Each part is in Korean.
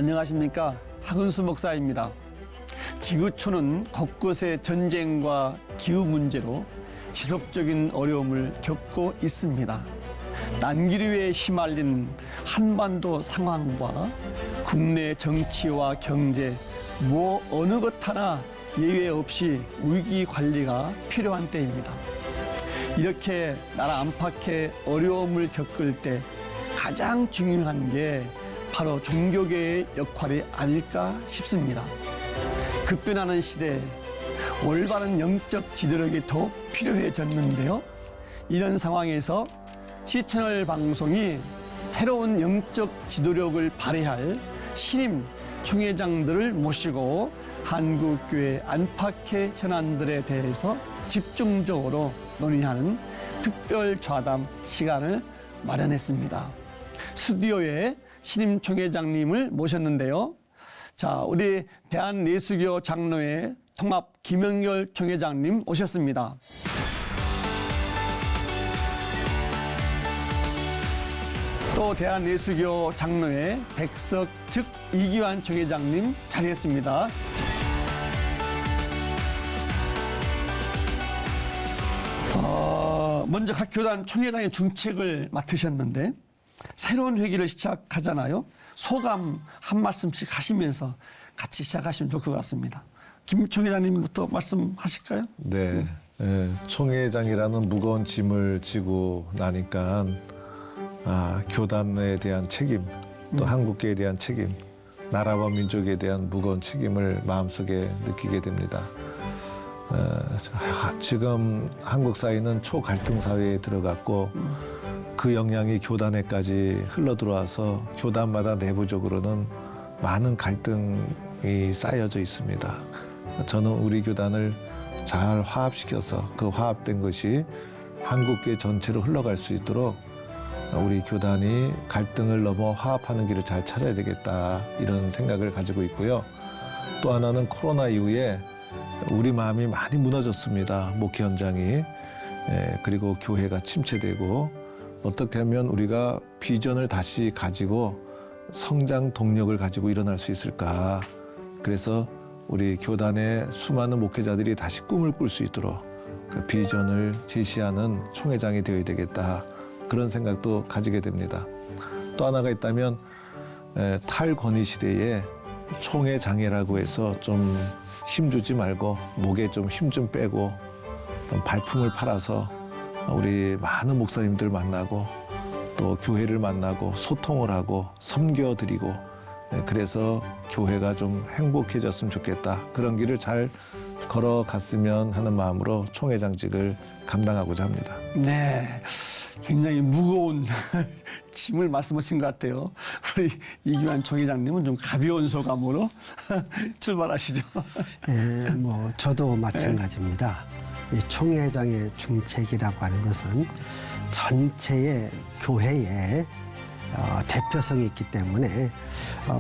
안녕하십니까. 하근수 목사입니다. 지구촌은 곳곳의 전쟁과 기후 문제로 지속적인 어려움을 겪고 있습니다. 난기류에 휘말린 한반도 상황과 국내 정치와 경제, 어느 것 하나 예외 없이 위기 관리가 필요한 때입니다. 이렇게 나라 안팎의 어려움을 겪을 때 가장 중요한 게 바로 종교계의 역할이 아닐까 싶습니다. 급변하는 시대에 올바른 영적 지도력이 더욱 필요해졌는데요. 이런 상황에서 시채널 방송이 새로운 영적 지도력을 발휘할 신임 총회장들을 모시고 한국교회 안팎의 현안들에 대해서 집중적으로 논의하는 특별 좌담 시간을 마련했습니다. 스튜디오에 신임 총회장님을 모셨는데요. 자, 우리 대한예수교 장로회 통합 김영열 총회장님 오셨습니다. 또 대한예수교 장로회 백석 즉 이기환 총회장님 자리했습니다. 먼저 각 교단 총회장의 중책을 맡으셨는데 새로운 회기를 시작하잖아요. 소감 한 말씀씩 하시면서 같이 시작하시면 좋을 것 같습니다. 김 총회장님부터 말씀하실까요? 네, 총회장이라는 무거운 짐을 지고 나니까 교단에 대한 책임, 또 한국교회에 대한 책임, 나라와 민족에 대한 무거운 책임을 마음속에 느끼게 됩니다. 지금 한국 사회는 초갈등 사회에 들어갔고 그 영향이 교단에까지 흘러들어와서 교단마다 내부적으로는 많은 갈등이 쌓여져 있습니다. 저는 우리 교단을 잘 화합시켜서 그 화합된 것이 한국교회 전체로 흘러갈 수 있도록 우리 교단이 갈등을 넘어 화합하는 길을 잘 찾아야 되겠다, 이런 생각을 가지고 있고요. 또 하나는 코로나 이후에 우리 마음이 많이 무너졌습니다. 목회 현장이. 그리고 교회가 침체되고 어떻게 하면 우리가 비전을 다시 가지고 성장 동력을 가지고 일어날 수 있을까. 그래서 우리 교단의 수많은 목회자들이 다시 꿈을 꿀 수 있도록 그 비전을 제시하는 총회장이 되어야 되겠다, 그런 생각도 가지게 됩니다. 또 하나가 있다면 탈권위 시대에 총회장애라고 해서 좀 힘주지 말고 목에 좀 힘 좀 빼고 발품을 팔아서 우리 많은 목사님들 만나고 또 교회를 만나고 소통을 하고 섬겨드리고, 그래서 교회가 좀 행복해졌으면 좋겠다, 그런 길을 잘 걸어갔으면 하는 마음으로 총회장직을 감당하고자 합니다. 네, 굉장히 무거운 짐을 말씀하신 것 같아요. 우리 이기환 총회장님은 좀 가벼운 소감으로 출발하시죠. 예, 저도 마찬가지입니다. 이 총회장의 중책이라고 하는 것은 전체의 교회의 대표성이 있기 때문에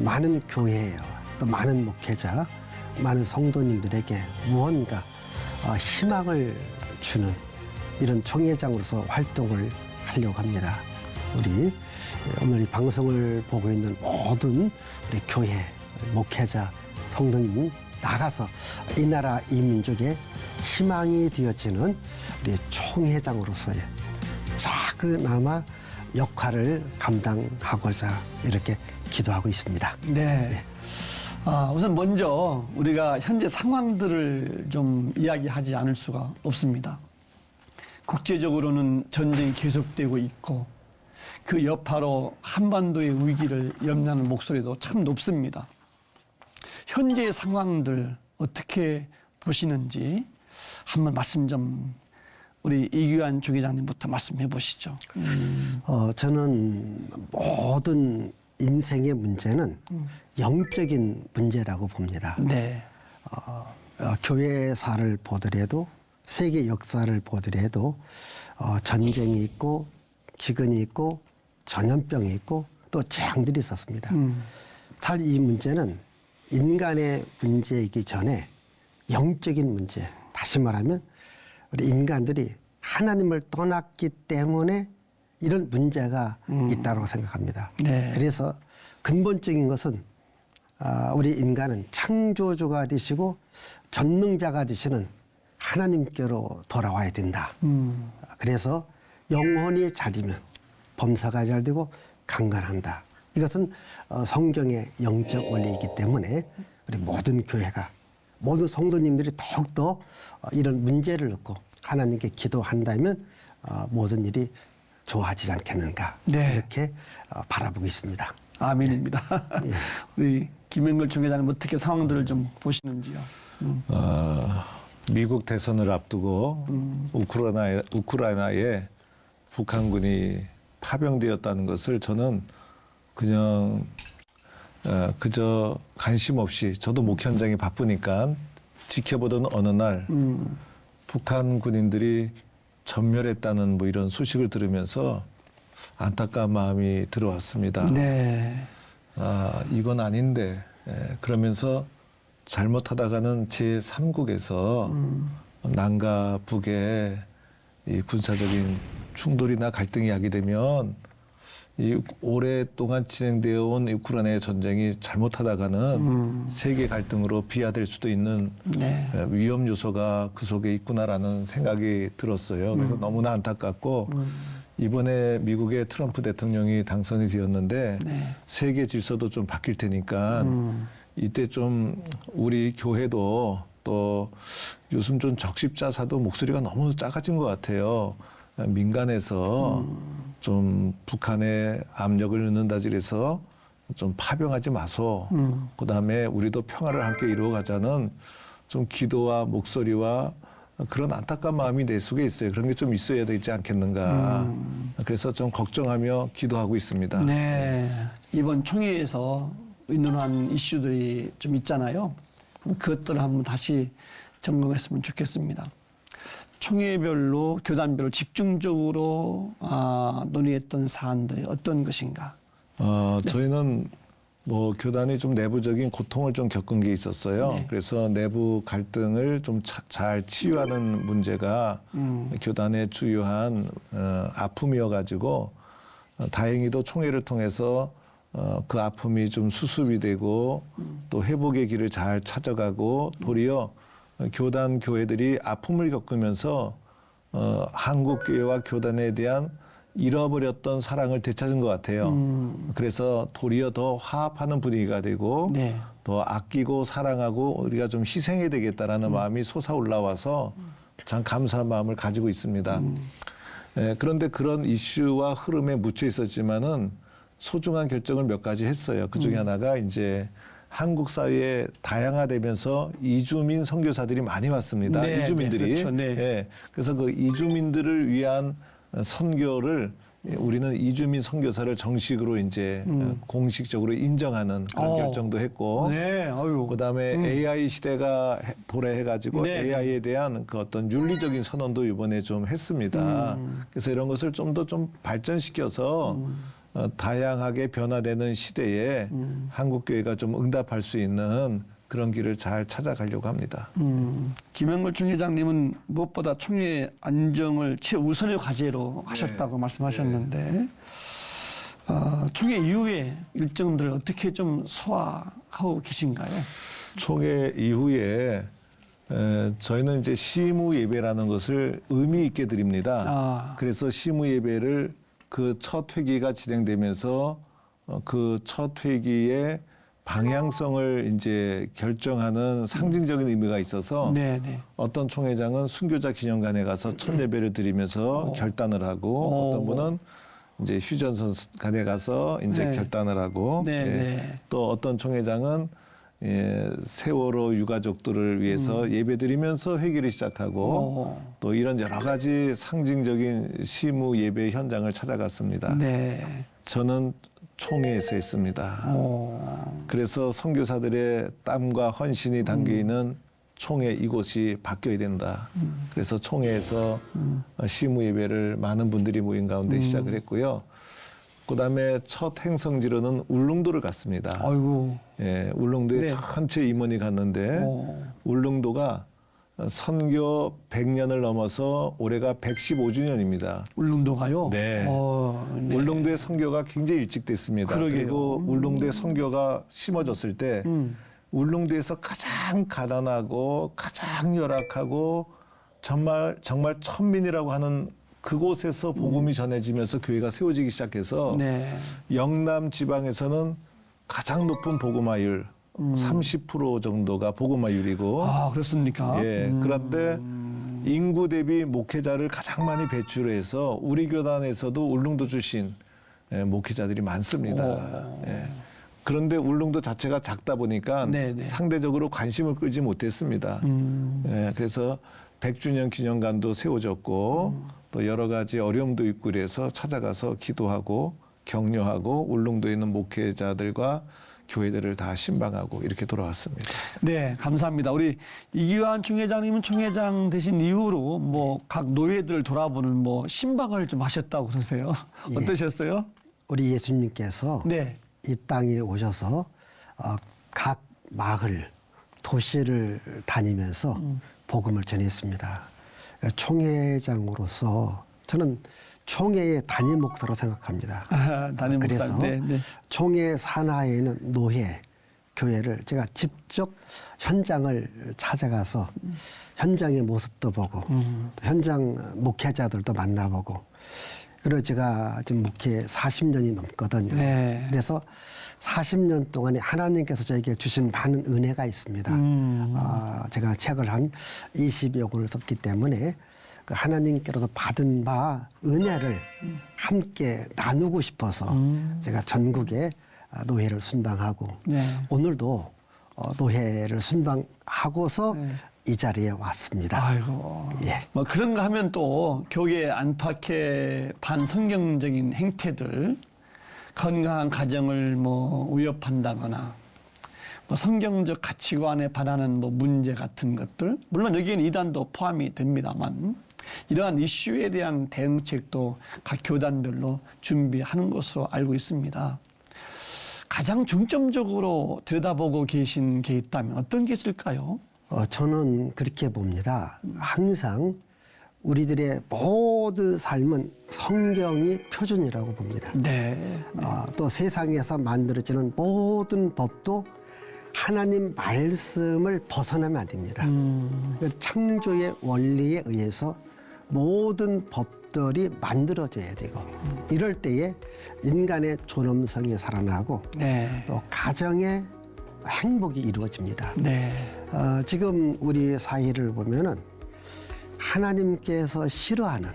많은 교회예요. 또 많은 목회자, 많은 성도님들에게 무언가 희망을 주는 이런 총회장으로서 활동을 하려고 합니다. 우리 오늘 이 방송을 보고 있는 모든 우리 교회, 목회자, 성도님 나가서 이 나라, 이 민족의 희망이 되어지는 우리 총회장으로서의 작은아마 역할을 감당하고자 이렇게 기도하고 있습니다. 네. 우선 먼저 우리가 현재 상황들을 좀 이야기하지 않을 수가 없습니다. 국제적으로는 전쟁이 계속되고 있고 그 여파로 한반도의 위기를 염려하는 목소리도 참 높습니다. 현재 상황들 어떻게 보시는지 한번 말씀 좀 우리 이기환 총회장님부터 말씀해 보시죠. 저는 모든 인생의 문제는 영적인 문제라고 봅니다. 네. 교회사를 보더라도 세계 역사를 보더라도 전쟁이 있고 기근이 있고 전염병이 있고 또 재앙들이 있었습니다. 사실 이 문제는 인간의 문제이기 전에 영적인 문제, 다시 말하면 우리 인간들이 하나님을 떠났기 때문에 이런 문제가 있다고 생각합니다. 네. 그래서 근본적인 것은 우리 인간은 창조주가 되시고 전능자가 되시는 하나님께로 돌아와야 된다. 그래서 영혼이 잘 되면 범사가 잘 되고 강건한다. 이것은 성경의 영적 원리이기 때문에 우리 모든 교회가 모든 성도님들이 더욱더 이런 문제를 놓고 하나님께 기도한다면 모든 일이 좋아지지 않겠는가. 네. 이렇게 바라보고 있습니다. 아멘입니다. 예. 우리 김영걸 총회장님 어떻게 상황들을 좀 보시는지요? 미국 대선을 앞두고 우크라이나에 북한군이 파병되었다는 것을 저는 그냥 그저 관심 없이 저도 목회 현장이 바쁘니까 지켜보던 어느 날 북한 군인들이 전멸했다는 뭐 이런 소식을 들으면서 안타까운 마음이 들어왔습니다. 네. 이건 아닌데 그러면서 잘못하다가는 제3국에서 남과 북의 이 군사적인 충돌이나 갈등이 야기되면 이 오랫동안 진행되어 온 우크라이나의 전쟁이 잘못하다가는 세계 갈등으로 비화될 수도 있는 네. 위험 요소가 그 속에 있구나라는 생각이 들었어요. 그래서 너무나 안타깝고 이번에 미국의 트럼프 대통령이 당선이 되었는데 네. 세계 질서도 좀 바뀔 테니까 이때 좀 우리 교회도 또 요즘 좀 적십자사도 목소리가 너무 작아진 것 같아요. 민간에서 좀 북한의 압력을 넣는다 그래서 좀 파병하지 마소. 그다음에 우리도 평화를 함께 이루어가자는 좀 기도와 목소리와 그런 안타까운 마음이 내 속에 있어요. 그런 게 좀 있어야 되지 않겠는가. 그래서 좀 걱정하며 기도하고 있습니다. 네. 이번 총회에서 의논한 이슈들이 좀 있잖아요. 그것들을 한번 다시 점검했으면 좋겠습니다. 총회별로 교단별로 집중적으로 논의했던 사안들이 어떤 것인가? 저희는 뭐 교단이 좀 내부적인 고통을 좀 겪은 게 있었어요. 네. 그래서 내부 갈등을 좀 잘 치유하는 문제가 교단의 주요한 아픔이어가지고 다행히도 총회를 통해서 그 아픔이 좀 수습이 되고 또 회복의 길을 잘 찾아가고 도리어 교단 교회들이 아픔을 겪으면서 한국 교회와 교단에 대한 잃어버렸던 사랑을 되찾은 것 같아요. 그래서 도리어 더 화합하는 분위기가 되고 네. 더 아끼고 사랑하고 우리가 좀 희생해야 되겠다라는 마음이 솟아올라와서 참 감사한 마음을 가지고 있습니다. 그런데 그런 이슈와 흐름에 묻혀 있었지만은 소중한 결정을 몇 가지 했어요. 그 중에 하나가 이제 한국 사회에 다양화되면서 이주민 선교사들이 많이 왔습니다. 네, 이주민들이. 네, 그렇죠. 네. 예, 그래서 그 이주민들을 위한 선교를 우리는 이주민 선교사를 정식으로 이제 공식적으로 인정하는 그런 결정도 했고, 네, 아유. 그다음에 AI 시대가 도래해가지고 네, AI에 대한 그 어떤 윤리적인 선언도 이번에 좀 했습니다. 그래서 이런 것을 좀 더 좀 발전시켜서 다양하게 변화되는 시대에 한국 교회가 좀 응답할 수 있는 그런 길을 잘 찾아가려고 합니다. 김영걸 총회장님은 무엇보다 총회 안정을 최우선의 과제로 하셨다고 말씀하셨는데 총회 이후에 일정들을 어떻게 좀 소화하고 계신가요? 총회 이후에 저희는 이제 시무 예배라는 것을 의미 있게 드립니다. 그래서 시무 예배를 그 첫 회기가 진행되면서 그 첫 회기에 방향성을 이제 결정하는 상징적인 의미가 있어서 네네. 어떤 총회장은 순교자 기념관에 가서 첫 예배를 드리면서 결단을 하고 어떤 분은 이제 휴전선관에 가서 이제 네. 결단을 하고 네네. 또 어떤 총회장은 세월호 유가족들을 위해서 예배드리면서 회기를 시작하고 또 이런 여러 가지 상징적인 시무 예배 현장을 찾아갔습니다. 네. 저는 총회에서 했습니다. 그래서 선교사들의 땀과 헌신이 담겨 있는 총회 이곳이 바뀌어야 된다. 그래서 총회에서 시무 예배를 많은 분들이 모인 가운데 시작을 했고요. 그다음에 첫 행성지로는 울릉도를 갔습니다. 아이고. 예, 울릉도에 네. 전체 임원이 갔는데 울릉도가 선교 100년을 넘어서 올해가 115주년입니다. 울릉도가요? 네. 네. 울릉도의 선교가 굉장히 일찍 됐습니다. 그러게요. 그리고 울릉도의 선교가 심어졌을 때 울릉도에서 가장 가난하고 가장 열악하고 정말 천민이라고 하는 그곳에서 복음이 전해지면서 교회가 세워지기 시작해서 네. 영남 지방에서는 가장 높은 복음화율 30% 정도가 복음화율이고 아, 그렇습니까? 예, 그런데 인구 대비 목회자를 가장 많이 배출해서 우리 교단에서도 울릉도 출신 목회자들이 많습니다. 예. 그런데 울릉도 자체가 작다 보니까 네네. 상대적으로 관심을 끌지 못했습니다. 예, 그래서 100주년 기념관도 세워졌고 또 여러 가지 어려움도 있고 그래서 찾아가서 기도하고 격려하고 울릉도에 있는 목회자들과 교회들을 다 신방하고 이렇게 돌아왔습니다. 네, 감사합니다. 우리 이규환 총회장님은 총회장 되신 이후로 뭐 각 노예들을 돌아보는 뭐 신방을 좀 하셨다고 그러세요. 예. 어떠셨어요? 우리 예수님께서 네. 이 땅에 오셔서 각 마을, 도시를 다니면서 복음을 전했습니다. 총회장으로서 저는 총회의 단일 목사로 생각합니다. 아, 담임 그래서 목사님. 네, 네. 총회 산하에 있는 노회, 교회를 제가 직접 현장을 찾아가서 현장의 모습도 보고 현장 목회자들도 만나보고 그리고 제가 지금 목회 40년이 넘거든요. 네. 그래서 40년 동안에 하나님께서 저에게 주신 많은 은혜가 있습니다. 제가 책을 한 20여 권을 썼기 때문에 그 하나님께로도 받은 바 은혜를 함께 나누고 싶어서 제가 전국에 노회를 순방하고 네. 오늘도 노회를 순방하고서 네. 이 자리에 왔습니다. 아이고. 예. 뭐 그런가 하면 또 교회 안팎의 반성경적인 행태들, 건강한 가정을 뭐 위협한다거나, 뭐 성경적 가치관에 반하는 뭐 문제 같은 것들, 물론 여기에는 이단도 포함이 됩니다만, 이러한 이슈에 대한 대응책도 각 교단별로 준비하는 것으로 알고 있습니다. 가장 중점적으로 들여다보고 계신 게 있다면 어떤 게 있을까요? 저는 그렇게 봅니다. 항상 우리들의 모든 삶은 성경이 표준이라고 봅니다. 네. 또 세상에서 만들어지는 모든 법도 하나님 말씀을 벗어나면 안 됩니다. 그 창조의 원리에 의해서 모든 법들이 만들어져야 되고 이럴 때에 인간의 존엄성이 살아나고 네. 또 가정의 행복이 이루어집니다. 네. 지금 우리 사회를 보면은 하나님께서 싫어하는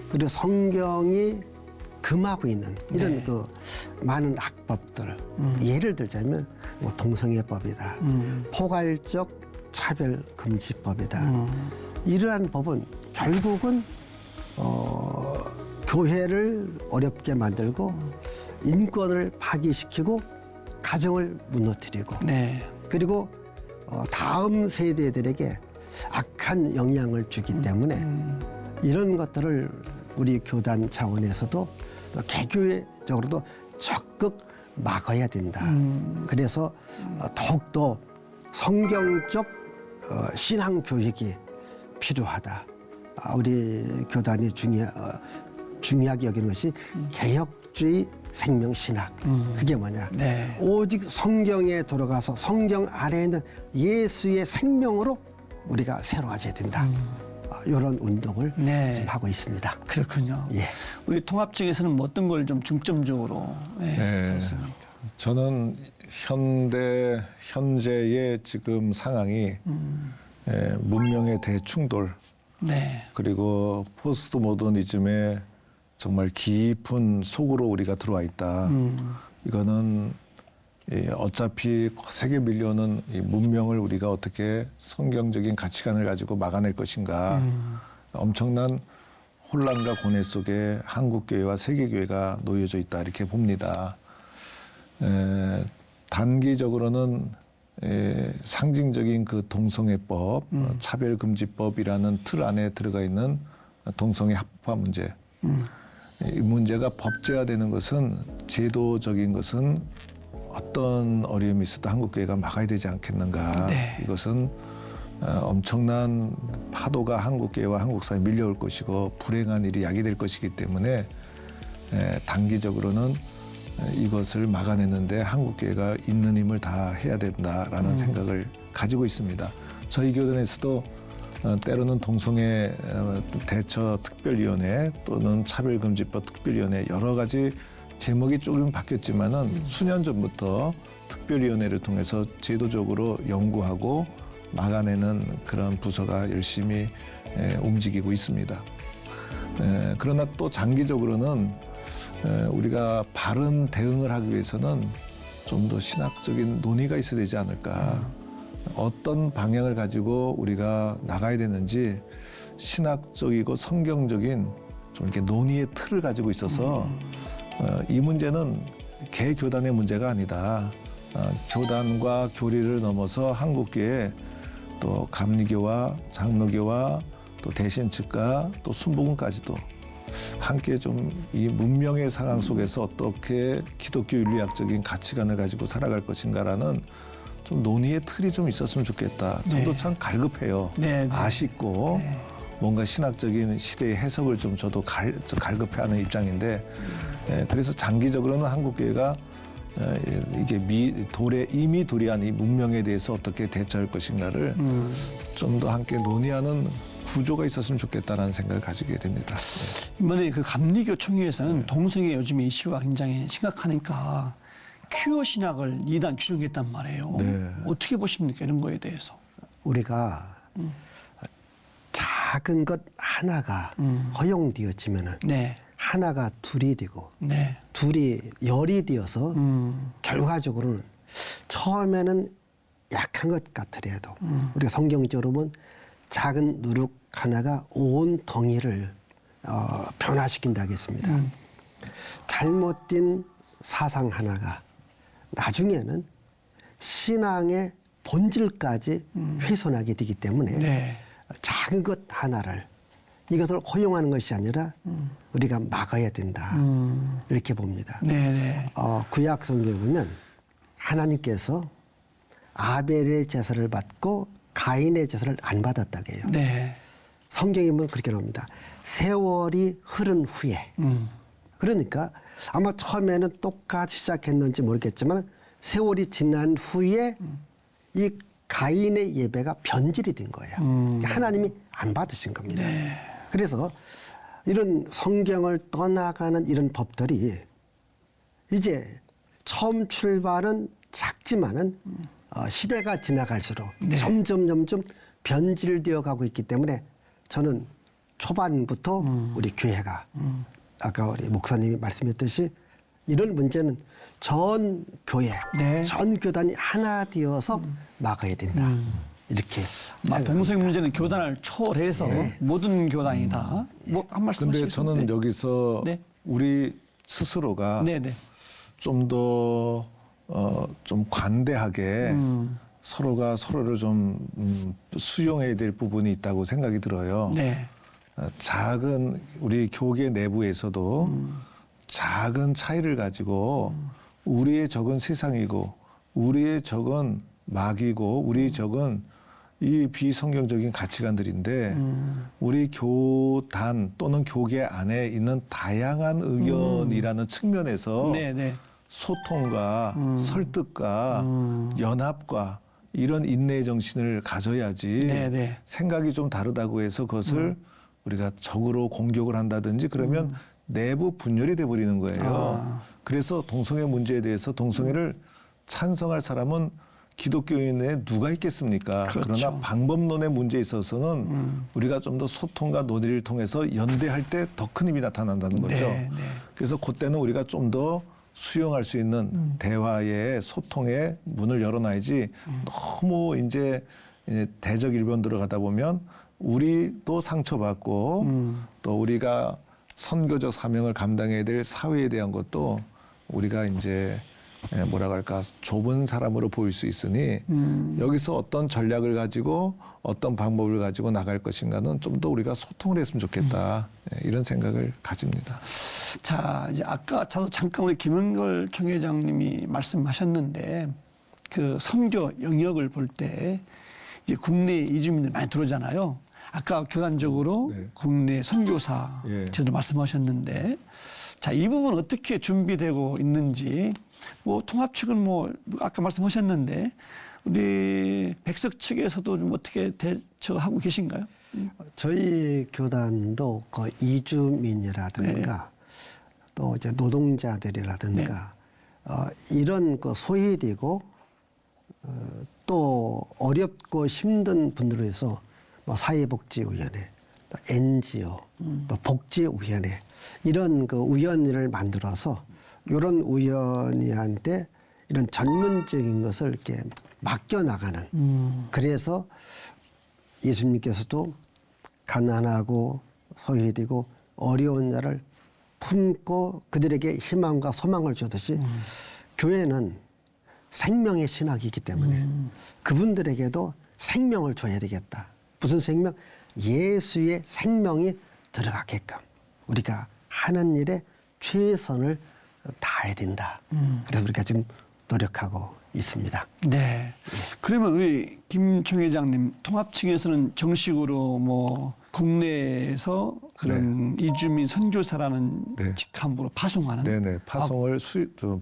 그리고 성경이 금하고 있는 이런 네. 그 많은 악법들 예를 들자면 뭐 동성애법이다, 포괄적 차별금지법이다. 이러한 법은 결국은 교회를 어렵게 만들고 인권을 파기시키고 가정을 무너뜨리고 네. 그리고 다음 세대들에게 악한 영향을 주기 때문에 이런 것들을 우리 교단 차원에서도 또 개교회적으로도 적극 막아야 된다. 그래서 더욱더 성경적 신앙 교육이 필요하다. 우리 교단이 중요하게 여기는 것이 개혁주의 생명신학. 그게 뭐냐? 네. 오직 성경에 들어가서 성경 안에 있는 예수의 생명으로 우리가 새로워져야 된다. 이런 운동을 네. 지금 하고 있습니다. 그렇군요. 예. 우리 통합청에서는 뭐 어떤 걸 좀 중점적으로 네. 저는 현재의 지금 상황이 문명의 대충돌 네. 그리고 포스트 모더니즘의 정말 깊은 속으로 우리가 들어와 있다. 이거는 어차피 세계 밀려오는 이 문명을 우리가 어떻게 성경적인 가치관을 가지고 막아낼 것인가. 엄청난 혼란과 고뇌 속에 한국교회와 세계교회가 놓여져 있다 이렇게 봅니다. 단기적으로는 상징적인 그 동성애법, 차별금지법이라는 틀 안에 들어가 있는 동성애 합법화 문제. 이 문제가 법제화되는 것은 제도적인 것은 어떤 어려움이 있어도 한국교회가 막아야 되지 않겠는가. 네. 이것은 엄청난 파도가 한국계와 한국사에 밀려올 것이고 불행한 일이 야기될 것이기 때문에 단기적으로는 이것을 막아내는데 한국계가 있는 힘을 다 해야 된다라는 생각을 가지고 있습니다. 저희 교단에서도 때로는 동성애 대처 특별위원회 또는 차별금지법 특별위원회 여러 가지 제목이 조금 바뀌었지만은 수년 전부터 특별위원회를 통해서 제도적으로 연구하고 막아내는 그런 부서가 열심히 움직이고 있습니다. 그러나 또 장기적으로는 우리가 바른 대응을 하기 위해서는 좀 더 신학적인 논의가 있어야 되지 않을까. 어떤 방향을 가지고 우리가 나가야 되는지 신학적이고 성경적인 좀 이렇게 논의의 틀을 가지고 있어서 이 문제는 개교단의 문제가 아니다. 교단과 교리를 넘어서 한국교회 또 감리교와 장로교와 또 대신 측과 또 순복음까지도 함께 좀 이 문명의 상황 속에서 어떻게 기독교 윤리학적인 가치관을 가지고 살아갈 것인가라는 좀 논의의 틀이 좀 있었으면 좋겠다. 저도 네. 참 갈급해요. 네, 네. 아쉽고 네. 뭔가 신학적인 시대의 해석을 좀 저도 갈급해하는 입장인데 그래서 장기적으로는 한국교회가 이게 이미 도래한 이 문명에 대해서 어떻게 대처할 것인가를 좀 더 함께 논의하는 구조가 있었으면 좋겠다는 생각을 가지게 됩니다. 이번에 그 감리교 총회에서는 동성애 요즘에 이슈가 굉장히 심각하니까 퀴어 신학을 이단 규정했단 말이에요. 네. 어떻게 보십니까? 이런 거에 대해서. 우리가 작은 것 하나가 허용되었지만은 네. 하나가 둘이 되고 네. 둘이 열이 되어서 결과적으로는 처음에는 약한 것 같더라도 우리가 성경적으로 보면 작은 누룩 하나가 온 덩이를 변화시킨다 하겠습니다. 잘못된 사상 하나가 나중에는 신앙의 본질까지 훼손하게 되기 때문에 네. 작은 것 하나를 이것을 허용하는 것이 아니라 우리가 막아야 된다. 이렇게 봅니다. 네. 네. 구약 성경에 보면 하나님께서 아벨의 제사를 받고 가인의 제사를 안 받았다고 해요. 네. 성경에 보면 그렇게 나옵니다. 세월이 흐른 후에. 그러니까 아마 처음에는 똑같이 시작했는지 모르겠지만 세월이 지난 후에 이 가인의 예배가 변질이 된 거예요. 하나님이 안 받으신 겁니다. 네. 그래서 이런 성경을 떠나가는 이런 법들이 이제 처음 출발은 작지만은 시대가 지나갈수록 네. 점점 변질되어 가고 있기 때문에 저는 초반부터 우리 교회가 아까 우리 목사님이 말씀했듯이 이런 문제는 전 교회, 네. 전 교단이 하나 되어서 막아야 된다. 이렇게 동성애 문제는 교단을 초월해서 모든 교단이 다. 뭐 한 말씀 근데 하시겠습니까? 저는 여기서 네. 우리 스스로가 네. 네. 좀 더 좀 관대하게 서로가 서로를 좀 수용해야 될 부분이 있다고 생각이 들어요. 네. 작은 우리 교계 내부에서도 작은 차이를 가지고 우리의 적은 세상이고 우리의 적은 마귀고 우리의 적은 이 비성경적인 가치관들인데 우리 교단 또는 교계 안에 있는 다양한 의견이라는 측면에서 네. 네. 소통과 설득과 연합과 이런 인내의 정신을 가져야지 네, 네. 생각이 좀 다르다고 해서 그것을 우리가 적으로 공격을 한다든지 그러면 내부 분열이 돼버리는 거예요. 그래서 동성애 문제에 대해서 동성애를 찬성할 사람은 기독교인에 누가 있겠습니까? 그렇죠. 그러나 방법론의 문제에 있어서는 우리가 좀 더 소통과 논의를 통해서 연대할 때 더 큰 힘이 나타난다는 거죠. 네, 네. 그래서 그때는 우리가 좀 더 수용할 수 있는 대화의 소통의 문을 열어놔야지 너무 이제 대적 일변 들어가다 보면 우리도 상처받고 또 우리가 선교적 사명을 감당해야 될 사회에 대한 것도 우리가 이제 뭐라 할까 좁은 사람으로 보일 수 있으니 여기서 어떤 전략을 가지고 어떤 방법을 가지고 나갈 것인가는 좀 더 우리가 소통을 했으면 좋겠다 이런 생각을 가집니다. 자, 이제 아까 저도 잠깐 우리 김은걸 총회장님이 말씀하셨는데 그 선교 영역을 볼 때 이제 국내 이주민들 많이 들어오잖아요. 아까 교단적으로 네. 국내 선교사 예. 제도 말씀하셨는데, 자, 이 부분 어떻게 준비되고 있는지, 뭐 통합 측은 뭐 아까 말씀하셨는데 우리 백석 측에서도 좀 어떻게 대처하고 계신가요? 저희 교단도 그 이주민이라든가 또 이제 노동자들이라든가 이런 그 소외되고 또 어렵고 힘든 분들을 위해서 뭐 사회복지위원회, 또 NGO, 또 복지위원회 이런 그 위원회를 만들어서 이런 위원회한테 이런 전문적인 것을 이렇게 맡겨 나가는. 그래서 예수님께서도 가난하고 소외되고 어려운 자를 품고 그들에게 희망과 소망을 주듯이 교회는 생명의 신학이기 때문에 그분들에게도 생명을 줘야 되겠다. 무슨 생명? 예수의 생명이 들어가게끔 우리가 하는 일에 최선을 다해야 된다. 그래서 우리가 지금 노력하고 있습니다. 네. 그러면 우리 김 총회장님, 통합 측에서는 정식으로 뭐 국내에서 그런 이주민 선교사라는 네. 직함으로 파송하는. 네네 파송을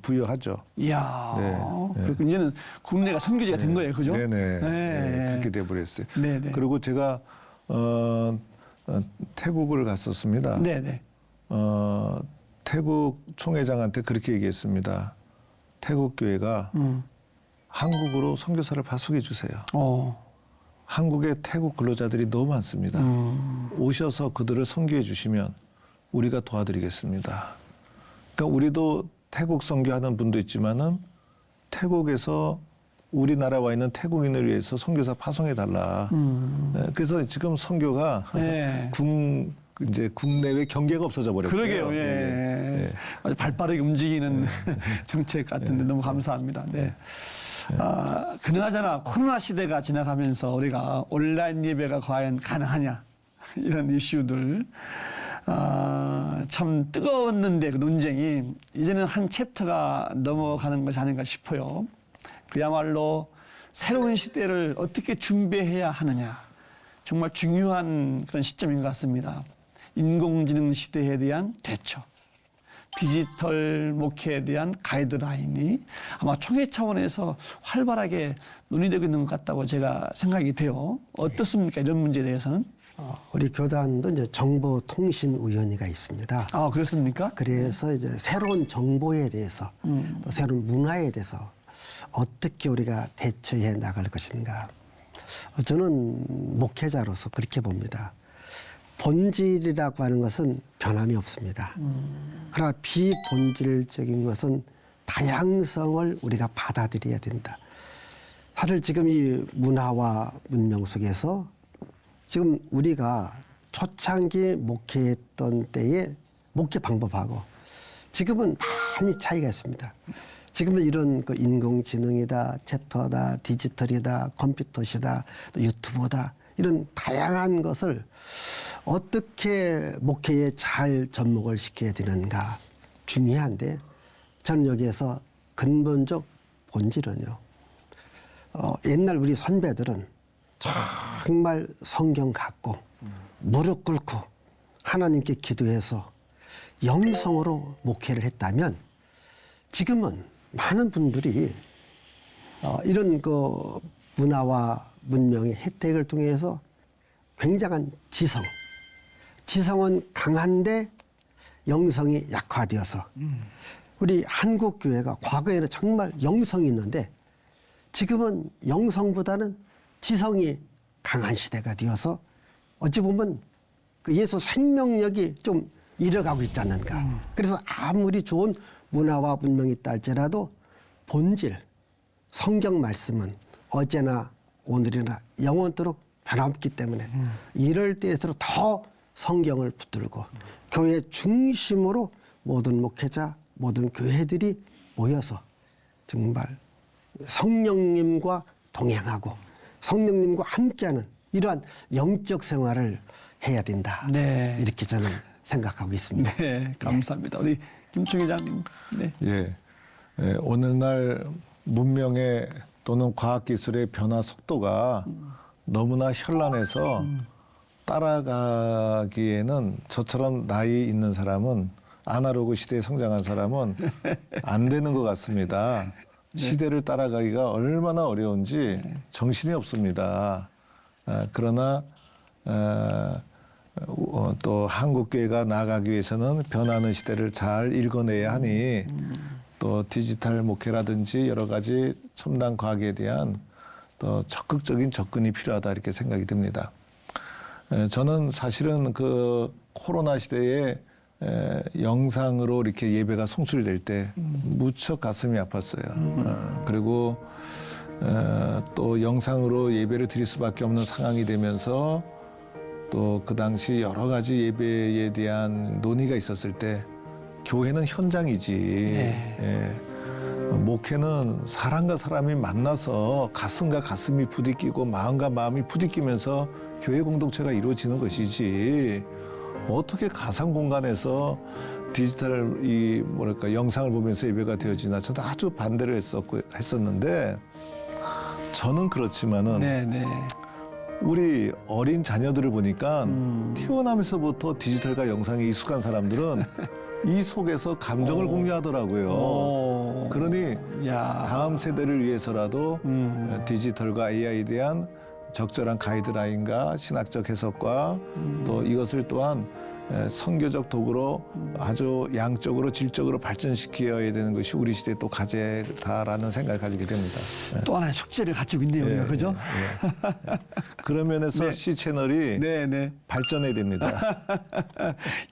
부여하죠. 이야. 네. 그리고 이제는 국내가 선교지가 된 거예요, 그죠? 네네. 네. 네, 그렇게 돼버렸어요. 네네. 그리고 제가 태국을 갔었습니다. 네네. 태국 총회장한테 그렇게 얘기했습니다. 태국 교회가 한국으로 선교사를 파송해 주세요. 한국에 태국 근로자들이 너무 많습니다. 오셔서 그들을 선교해 주시면 우리가 도와드리겠습니다. 그러니까 우리도 태국 선교하는 분도 있지만은 태국에서 우리나라 와 있는 태국인을 위해서 선교사 파송해 달라. 그래서 지금 선교가 네. 이제 국내외 경계가 없어져 버렸어요. 그러게요. 예. 아주 발빠르게 움직이는 정책 같은데 너무 감사합니다. 네. 그나저나 코로나 시대가 지나가면서 우리가 온라인 예배가 과연 가능하냐 이런 이슈들 참 뜨거웠는데 그 논쟁이 이제는 한 챕터가 넘어가는 것이 아닌가 싶어요. 그야말로 새로운 시대를 어떻게 준비해야 하느냐 정말 중요한 그런 시점인 것 같습니다. 인공지능 시대에 대한 대처, 디지털 목회에 대한 가이드라인이 아마 총회 차원에서 활발하게 논의되고 있는 것 같다고 제가 생각이 돼요. 어떻습니까? 이런 문제에 대해서는? 우리 교단도 이제 정보통신위원회가 있습니다. 아, 그렇습니까? 그래서 이제 새로운 정보에 대해서 또 새로운 문화에 대해서 어떻게 우리가 대처해 나갈 것인가. 저는 목회자로서 그렇게 봅니다. 본질이라고 하는 것은 변함이 없습니다. 그러나 비본질적인 것은 다양성을 우리가 받아들여야 된다. 사실 지금 이 문화와 문명 속에서 지금 우리가 초창기 목회했던 때의 목회 방법하고 지금은 많이 차이가 있습니다. 지금은 이런 그 인공지능이다, 챕터다, 디지털이다, 컴퓨터시다, 또 유튜브다 이런 다양한 것을 어떻게 목회에 잘 접목을 시켜야 되는가 중요한데 저는 여기에서 근본적 본질은요. 옛날 우리 선배들은 정말 성경 갖고 무릎 꿇고 하나님께 기도해서 영성으로 목회를 했다면 지금은 많은 분들이 이런 그 문화와 문명의 혜택을 통해서 굉장한 지성은 강한데 영성이 약화되어서 우리 한국 교회가 과거에는 정말 영성이 있는데 지금은 영성보다는 지성이 강한 시대가 되어서 어찌 보면 그 예수 생명력이 좀 잃어가고 있지 않는가. 그래서 아무리 좋은 문화와 문명이 있다 할지라도 본질, 성경 말씀은 어제나 오늘이나 영원토록 변함없기 때문에 이럴 때일수록 더 성경을 붙들고 교회 중심으로 모든 목회자, 모든 교회들이 모여서 정말 성령님과 동행하고 성령님과 함께하는 이러한 영적 생활을 해야 된다. 네. 이렇게 저는 생각하고 있습니다. 네, 감사합니다. 우리 김 총회장님. 네. 예. 오늘날 문명의 또는 과학기술의 변화 속도가 너무나 현란해서 따라가기에는 저처럼 나이 있는 사람은 아날로그 시대에 성장한 사람은 안 되는 것 같습니다. 시대를 따라가기가 얼마나 어려운지 정신이 없습니다. 그러나 또 한국교회가 나아가기 위해서는 변하는 시대를 잘 읽어내야 하니 또 디지털 목회라든지 여러 가지 첨단 과학에 대한 또 적극적인 접근이 필요하다 이렇게 생각이 듭니다. 저는 사실은 그 코로나 시대에 영상으로 이렇게 예배가 송출될 때 무척 가슴이 아팠어요. 그리고 또 영상으로 예배를 드릴 수밖에 없는 상황이 되면서 또 그 당시 여러 가지 예배에 대한 논의가 있었을 때 교회는 현장이지. 목회는 사람과 사람이 만나서 가슴과 가슴이 부딪히고 마음과 마음이 부딪히면서 교회 공동체가 이루어지는 것이지. 어떻게 가상 공간에서 디지털 영상을 보면서 예배가 되어지나 저도 아주 반대를 했었는데 저는 그렇지만은 우리 어린 자녀들을 보니까 태어나면서부터 디지털과 영상에 익숙한 사람들은 이 속에서 감정을 공유하더라고요. 그러니 다음 세대를 위해서라도 디지털과 AI에 대한 적절한 가이드라인과 신학적 해석과 또 이것을 또한 선교적 도구로 아주 양적으로 질적으로 발전시켜야 되는 것이 우리 시대의 또 과제다라는 생각을 가지게 됩니다. 또 하나의 숙제를 가지고 있네요, 우리가. 그죠? 그런 면에서 C 채널이 발전해야 됩니다.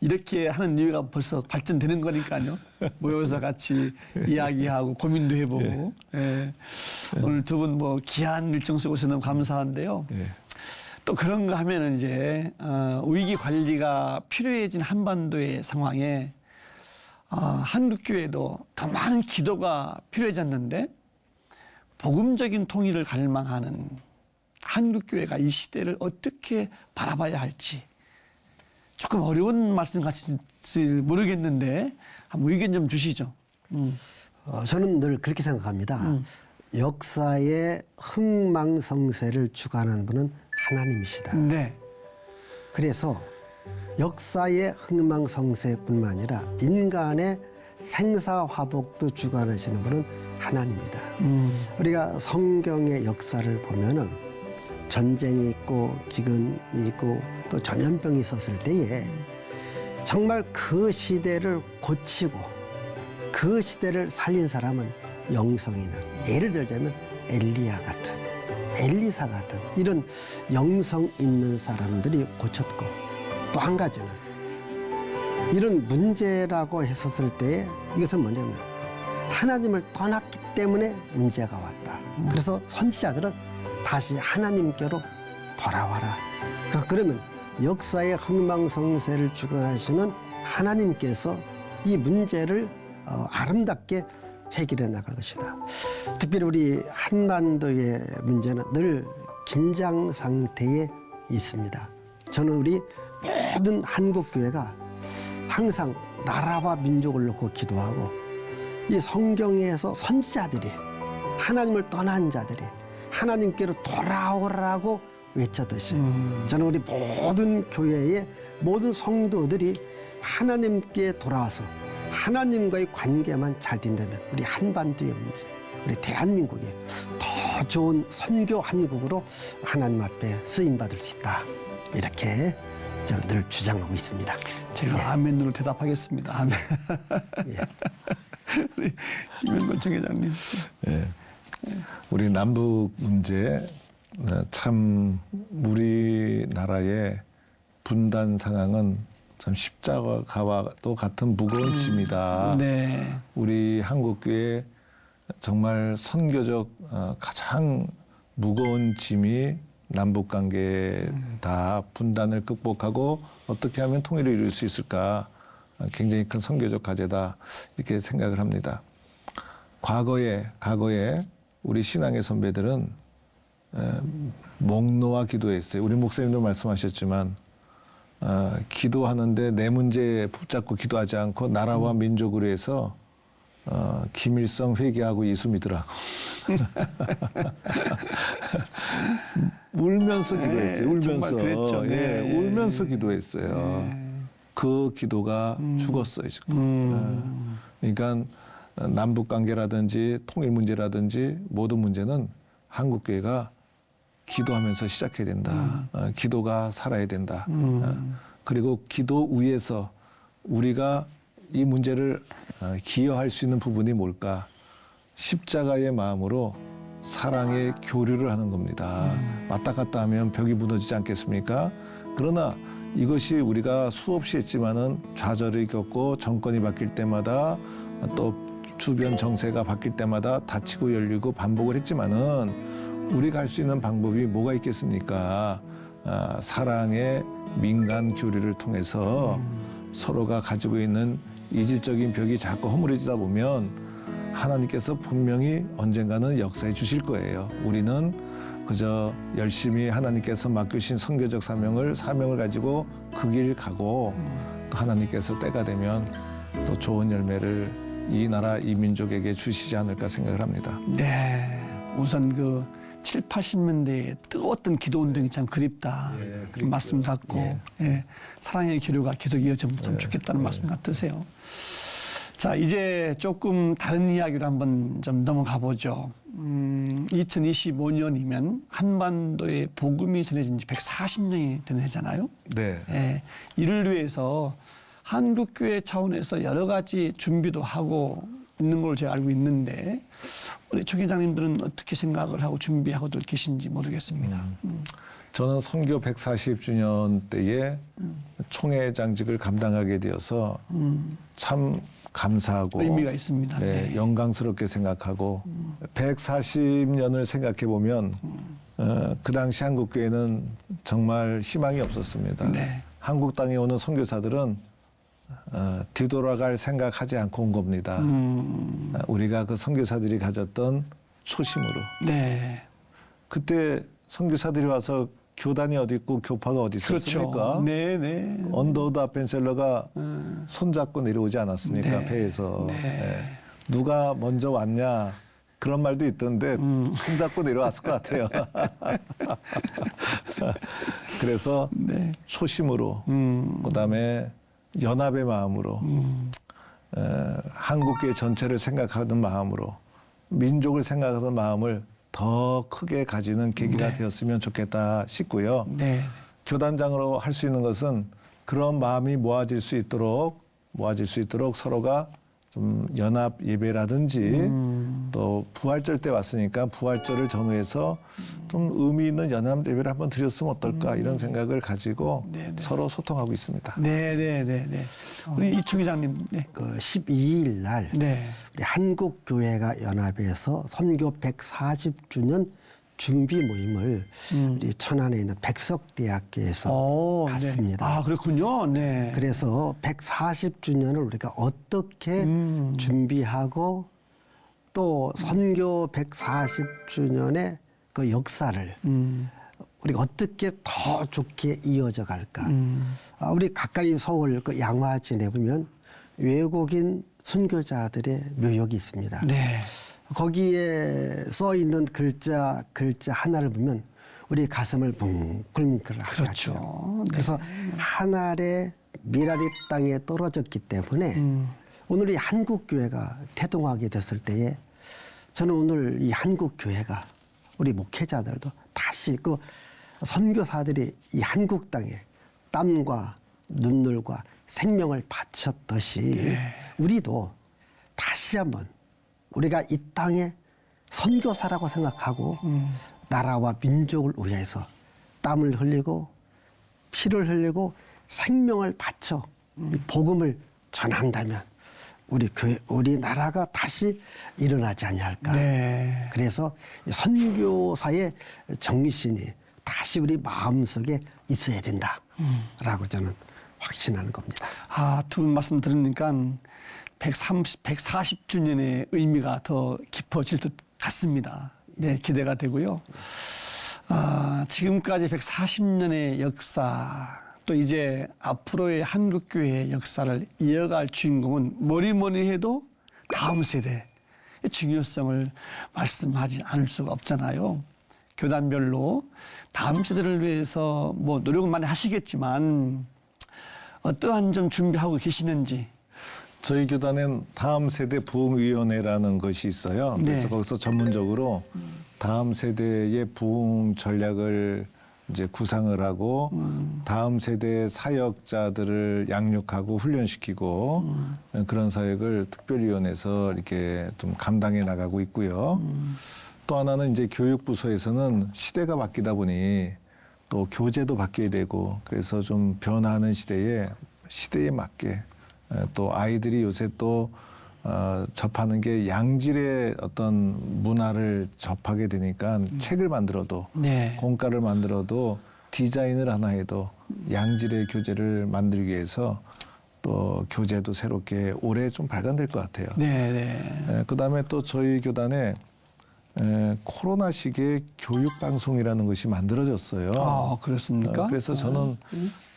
이렇게 하는 이유가 벌써 발전되는 거니까요. 모여서 같이 이야기하고 고민도 해보고. 오늘 두 분 뭐 귀한 일정 쓰고 있어서 너무 감사한데요. 또 그런 거 하면은 이제 위기 관리가 필요해진 한반도의 상황에 한국교회도 더 많은 기도가 필요해졌는데 복음적인 통일을 갈망하는 한국교회가 이 시대를 어떻게 바라봐야 할지 조금 어려운 말씀 같이 모르겠는데 한번 의견 좀 주시죠. 저는 늘 그렇게 생각합니다. 역사의 흥망성쇠를 주관하는 분은 하나님이시다. 그래서 역사의 흥망성쇠뿐만 아니라 인간의 생사화복도 주관하시는 분은 하나님입니다. 우리가 성경의 역사를 보면은 전쟁이 있고 기근이 있고 또 전염병이 있었을 때에 정말 그 시대를 고치고 그 시대를 살린 사람은 영성이 있는, 예를 들자면 엘리야 같은, 엘리사 같은 이런 영성 있는 사람들이 고쳤고, 또 한 가지는 이런 문제라고 했었을 때 이것은 뭐냐면 하나님을 떠났기 때문에 문제가 왔다. 그래서 선지자들은 다시 하나님께로 돌아와라. 그러면 역사의 흥망성쇠를 주관하시는 하나님께서 이 문제를 아름답게 해결해 나갈 것이다. 특별히 우리 한반도의 문제는 늘 긴장 상태에 있습니다. 저는 우리 모든 한국교회가 항상 나라와 민족을 놓고 기도하고 이 성경에서 선지자들이 하나님을 떠난 자들이 하나님께로 돌아오라고 외쳤듯이 저는 우리 모든 교회의 모든 성도들이 하나님께 돌아와서 하나님과의 관계만 잘 된다면 우리 한반도의 문제, 우리 대한민국이 더 좋은 선교 한국으로 하나님 앞에 쓰임받을 수 있다. 이렇게 저는 늘 주장하고 있습니다. 제가 아멘으로 대답하겠습니다. 아멘. 우리 김현권 총회장님. 우리 남북 문제 참 우리나라의 분단 상황은 참 십자가와도 같은 무거운 짐이다. 우리 한국교회 정말 선교적 가장 무거운 짐이 남북관계다. 분단을 극복하고 어떻게 하면 통일을 이룰 수 있을까. 굉장히 큰 선교적 과제다. 이렇게 생각을 합니다. 과거에 우리 신앙의 선배들은 목 놓아 기도했어요. 우리 목사님도 말씀하셨지만 기도하는데 내 문제에 붙잡고 기도하지 않고 나라와 민족으로 해서 김일성 회개하고 예수 믿으라고. 울면서 네, 기도했어요. 울면서. 정말 그랬죠. 네. 예, 울면서 기도했어요. 그 기도가 죽었어요, 지금. 그러니까 남북 관계라든지 통일 문제라든지 모든 문제는 한국 교회가 기도하면서 시작해야 된다. 기도가 살아야 된다. 그리고 기도 위에서 우리가 이 문제를 기여할 수 있는 부분이 뭘까? 십자가의 마음으로 사랑의 교류를 하는 겁니다. 왔다 갔다 하면 벽이 무너지지 않겠습니까? 그러나 이것이 우리가 수없이 했지만은 좌절을 겪고 정권이 바뀔 때마다 또 주변 정세가 바뀔 때마다 닫히고 열리고 반복을 했지만은 우리가 할 수 있는 방법이 뭐가 있겠습니까? 사랑의 민간 교류를 통해서 서로가 가지고 있는 이질적인 벽이 자꾸 허물어지다 보면 하나님께서 분명히 언젠가는 역사해 주실 거예요. 우리는 그저 열심히 하나님께서 맡기신 선교적 사명을 가지고 그 길 가고 또 하나님께서 때가 되면 또 좋은 열매를 이 나라 이 민족에게 주시지 않을까 생각을 합니다. 네. 우선 그 7, 80년대에 뜨거웠던 기도 운동이 참 그립다. 그 말씀 갖고 예, 사랑의 교류가 계속 이어지면 참 좋겠다는 말씀 같으세요. 자, 이제 조금 다른 이야기로 한번 좀 넘어가 보죠. 2025년이면 한반도에 복음이 전해진 지 140년이 되는 해잖아요. 네. 예, 이를 위해서 한국교회 차원에서 여러 가지 준비도 하고 있는 걸로 제가 알고 있는데 우리 조 기자님들은 어떻게 생각을 하고 준비하고들 계신지 모르겠습니다. 저는 선교 140주년 때에 총회장직을 감당하게 되어서 참 감사하고 의미가 있습니다. 네, 네. 영광스럽게 생각하고 140년을 생각해 보면 그 당시 한국교회는 정말 희망이 없었습니다. 네. 한국 땅에 오는 선교사들은 뒤돌아갈 생각하지 않고 온 겁니다. 우리가 그 선교사들이 가졌던 초심으로. 네. 그때 선교사들이 와서 교단이 어디 있고 교파가 어디 있었습니까? 그렇죠. 네, 네. 언더우드 아펜셀러가 손잡고 내려오지 않았습니까? 네. 배에서. 네. 네. 누가 먼저 왔냐 그런 말도 있던데 손잡고 내려왔을 것 같아요. 그래서 네. 초심으로 그다음에 연합의 마음으로 한국교회 전체를 생각하는 마음으로 민족을 생각하는 마음을 더 크게 가지는 계기가 네. 되었으면 좋겠다 싶고요. 네. 교단장으로 할 수 있는 것은 그런 마음이 모아질 수 있도록 서로가 좀 연합 예배라든지 또 부활절 때 왔으니까 부활절을 전후해서 좀 의미 있는 연합 예배를 한번 드렸으면 어떨까 이런 생각을 가지고 네, 네. 서로 소통하고 있습니다. 네, 네, 네, 네. 우리 이충 기자님. 네. 그 12일 날 네. 우리 한국교회가 연합에서 선교 140주년 준비 모임을 우리 천안에 있는 백석대학교에서 갔습니다. 네. 아, 그렇군요. 네. 그래서 140주년을 우리가 어떻게 준비하고 또 선교 140주년의 그 역사를 우리가 어떻게 더 좋게 이어져 갈까. 우리 가까이 서울 그 양화진에 보면 외국인 순교자들의 묘역이 있습니다. 네. 거기에 써 있는 글자 하나를 보면 우리 가슴을 뭉클뭉클하게 그렇죠. 하죠. 네. 그래서 한 알의 미라리 땅에 떨어졌기 때문에 오늘 이 한국교회가 태동하게 됐을 때에 저는 오늘 이 한국교회가 우리 목회자들도 다시 그 선교사들이 이 한국 땅에 땀과 눈물과 생명을 바쳤듯이 우리도 다시 한번 우리가 이 땅에 선교사라고 생각하고 나라와 민족을 위해서 땀을 흘리고 피를 흘리고 생명을 바쳐 이 복음을 전한다면 우리 교회, 우리 나라가 다시 일어나지 아니할까. 네. 그래서 이 선교사의 정신이 다시 우리 마음속에 있어야 된다라고 저는 확신하는 겁니다. 아, 두 분 말씀 들으니까 140주년의 의미가 더 깊어질 듯 같습니다. 네, 기대가 되고요. 아, 지금까지 140년의 역사, 또 이제 앞으로의 한국교회의 역사를 이어갈 주인공은 뭐니 해도 다음 세대의 중요성을 말씀하지 않을 수가 없잖아요. 교단별로 다음 세대를 위해서 뭐 노력은 많이 하시겠지만 어떠한 점 준비하고 계시는지. 저희 교단엔 다음 세대 부흥위원회라는 것이 있어요. 그래서 네. 거기서 전문적으로 다음 세대의 부흥 전략을 이제 구상을 하고 다음 세대 사역자들을 양육하고 훈련시키고 그런 사역을 특별위원회에서 이렇게 좀 감당해 나가고 있고요. 또 하나는 이제 교육부서에서는 시대가 바뀌다 보니 또 교재도 바뀌어야 되고 그래서 좀 변화하는 시대에 맞게 또 아이들이 요새 또 접하는 게 양질의 어떤 문화를 접하게 되니까 책을 만들어도 네. 공과를 만들어도 디자인을 하나 해도 양질의 교재를 만들기 위해서 또 교재도 새롭게 올해 좀 발간될 것 같아요. 네, 네. 그다음에 또 저희 교단에 코로나 시기에 교육방송이라는 것이 만들어졌어요. 아, 그렇습니까? 그래서 저는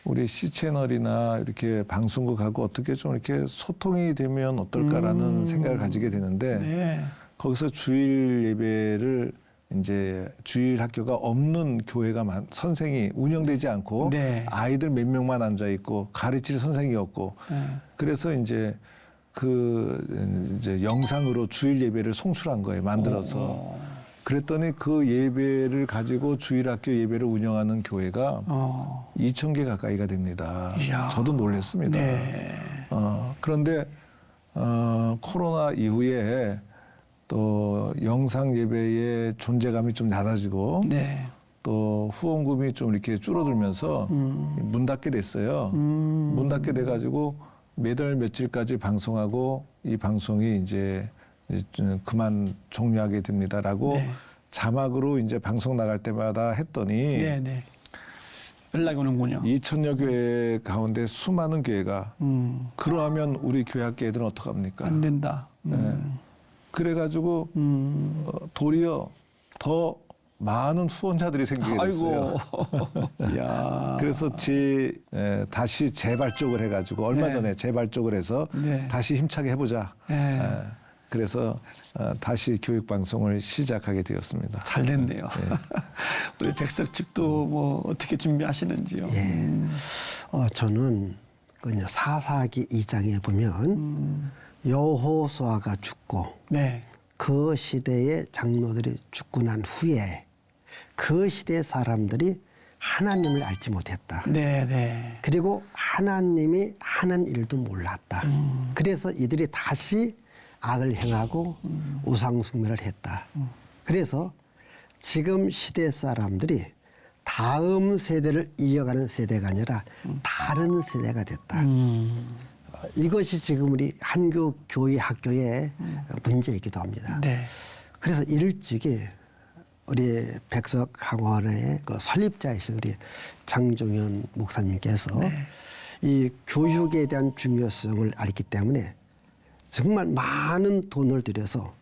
우리 C채널이나 이렇게 방송국하고 어떻게 좀 이렇게 소통이 되면 어떨까라는 생각을 가지게 되는데 네. 거기서 주일 예배를 이제 주일 학교가 없는 교회가 선생이 운영되지 않고 네. 아이들 몇 명만 앉아 있고 가르칠 선생이 없고 그래서 이제 이제 영상으로 주일 예배를 송출한 거예요. 만들어서. 그랬더니 그 예배를 가지고 주일 학교 예배를 운영하는 교회가 2,000개 가까이가 됩니다. 이야. 저도 놀랐습니다. 네. 그런데 코로나 이후에 또 영상 예배의 존재감이 좀 낮아지고 네. 또 후원금이 좀 이렇게 줄어들면서 문 닫게 됐어요. 문 닫게 돼가지고 매달 며칠까지 방송하고 이 방송이 이제 그만 종료하게 됩니다라고 네. 자막으로 이제 방송 나갈 때마다 했더니 네, 네. 연락이 오는군요. 2,000여 교회 가운데 수많은 교회가 그러하면 우리 교회 학교 애들은 어떡합니까? 안 된다. 그래가지고 도리어 더 많은 후원자들이 생기게 됐어요. 아이고. 야. 그래서 다시 재발족을 해가지고 얼마 네. 전에 재발족을 해서 네. 다시 힘차게 해보자. 네. 그래서 다시 교육방송을 시작하게 되었습니다. 잘 됐네요. 우리 백석 측도 뭐 어떻게 준비하시는지요? 예. 저는 그 이제 사사기 2장에 보면 여호수아가 죽고 네. 그 시대의 장로들이 죽고 난 후에 그 시대의 사람들이 하나님을 알지 못했다. 네, 네. 그리고 하나님이 하는 일도 몰랐다. 그래서 이들이 다시 악을 행하고 우상숭배를 했다. 그래서 지금 시대 사람들이 다음 세대를 이어가는 세대가 아니라 다른 세대가 됐다. 이것이 지금 우리 한교 교회 학교의 문제이기도 합니다. 네. 그래서 일찍이 우리 백석학원의 그 설립자이신 우리 장종현 목사님께서 이 교육에 대한 중요성을 알기 때문에 정말 많은 돈을 들여서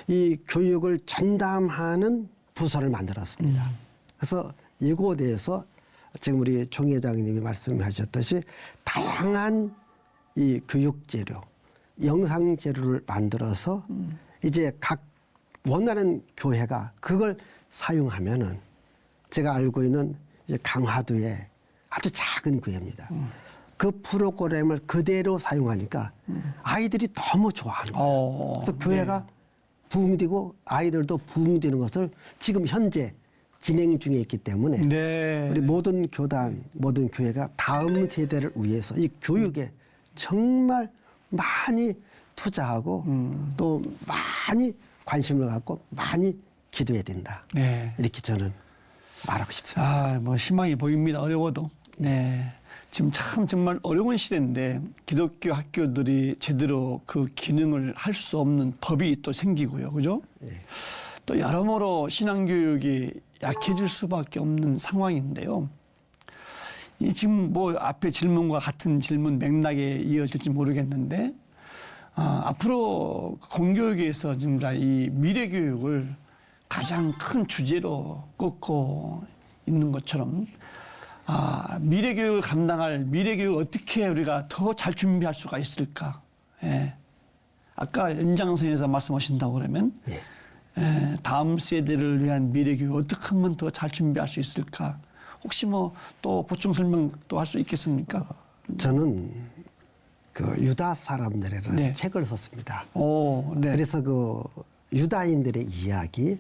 이 교육을 전담하는 부서를 만들었습니다. 그래서 이곳에서 지금 우리 종 회장님이 말씀하셨듯이 다양한 이 교육 재료, 영상 재료를 만들어서 이제 각 원하는 교회가 그걸 사용하면은 제가 알고 있는 강화도의 아주 작은 교회입니다. 그 프로그램을 그대로 사용하니까 아이들이 너무 좋아하는 거예요. 그래서 교회가 부흥되고 아이들도 부흥되는 것을 지금 현재 진행 중에 있기 때문에 네. 우리 모든 교단, 모든 교회가 다음 세대를 위해서 이 교육에 정말 많이 투자하고 또 많이 관심을 갖고 많이 기도해야 된다. 네. 이렇게 저는 말하고 싶습니다. 아, 뭐 희망이 보입니다. 어려워도. 네. 지금 참 정말 어려운 시대인데 기독교 학교들이 제대로 그 기능을 할 수 없는 법이 또 생기고요. 그죠? 네. 또 여러모로 신앙교육이 약해질 수밖에 없는 상황인데요. 이 지금 뭐 앞에 질문과 같은 질문 맥락에 이어질지 모르겠는데 앞으로 공교육에서 지금 이 미래 교육을 가장 큰 주제로 꼽고 있는 것처럼 미래 교육을 감당할 미래 교육을 어떻게 우리가 더 잘 준비할 수가 있을까? 예. 아까 연장선에서 말씀하신다고 그러면 다음 세대를 위한 미래 교육 어떻게 하면 더 잘 준비할 수 있을까? 혹시 뭐 또 보충 설명 또 할 수 있겠습니까? 저는 그 유다 사람들이라는 네. 책을 썼습니다. 오, 네. 그래서 그 유다인들의 이야기,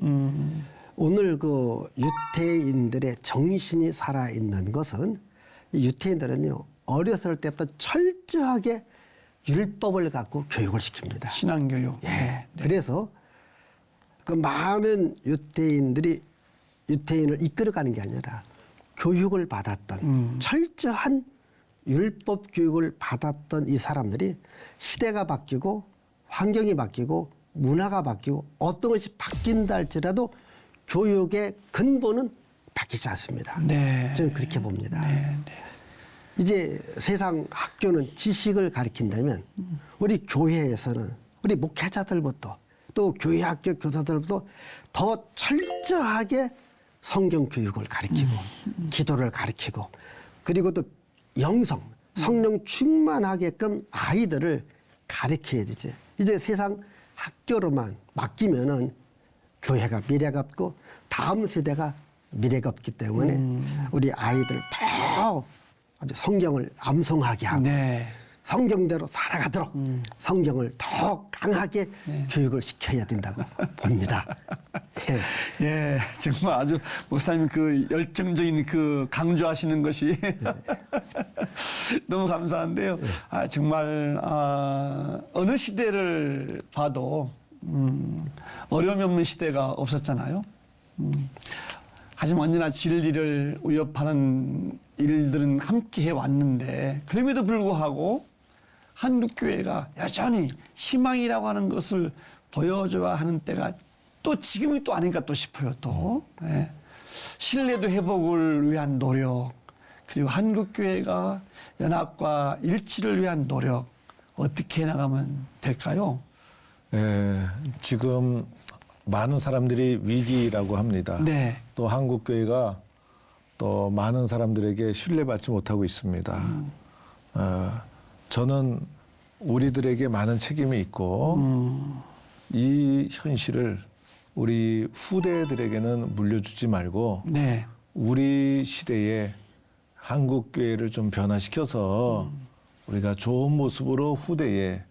오늘 그 유태인들의 정신이 살아있는 것은 이 유태인들은요, 어렸을 때부터 철저하게 율법을 갖고 교육을 시킵니다. 신앙교육. 예. 네. 그래서 그 많은 유태인들이 유태인을 이끌어가는 게 아니라 교육을 받았던 철저한 율법 교육을 받았던 이 사람들이 시대가 바뀌고 환경이 바뀌고 문화가 바뀌고 어떤 것이 바뀐다 할지라도 교육의 근본은 바뀌지 않습니다. 네. 저는 그렇게 봅니다. 네. 네. 이제 세상 학교는 지식을 가르친다면 우리 교회에서는 우리 목회자들부터 또 교회 학교 교사들부터 더 철저하게 성경 교육을 가르치고 기도를 가르치고 그리고 또 영성, 성령 충만하게끔 아이들을 가르쳐야 되지. 이제 세상 학교로만 맡기면은 교회가 미래가 없고 다음 세대가 미래가 없기 때문에 우리 아이들 더 아주 성경을 암송하게 하고 네. 성경대로 살아가도록 성경을 더 강하게 교육을 시켜야 된다고 봅니다. 예. 예, 정말 아주 목사님 그 열정적인 그 강조하시는 것이 너무 감사한데요. 아, 정말 어느 시대를 봐도 어려움이 없는 시대가 없었잖아요. 하지만 언제나 진리를 위협하는 일들은 함께 해왔는데 그럼에도 불구하고 한국교회가 여전히 희망이라고 하는 것을 보여줘야 하는 때가 또 지금이 또 아닌가 또 싶어요. 또 예. 신뢰도 회복을 위한 노력 그리고 한국교회가 연합과 일치를 위한 노력 어떻게 나가면 될까요? 예, 지금 많은 사람들이 위기라고 합니다. 네. 또 한국교회가 또 많은 사람들에게 신뢰받지 못하고 있습니다. 저는 우리들에게 많은 책임이 있고 이 현실을 우리 후대들에게는 물려주지 말고 네. 우리 시대에 한국교회를 좀 변화시켜서 우리가 좋은 모습으로 후대에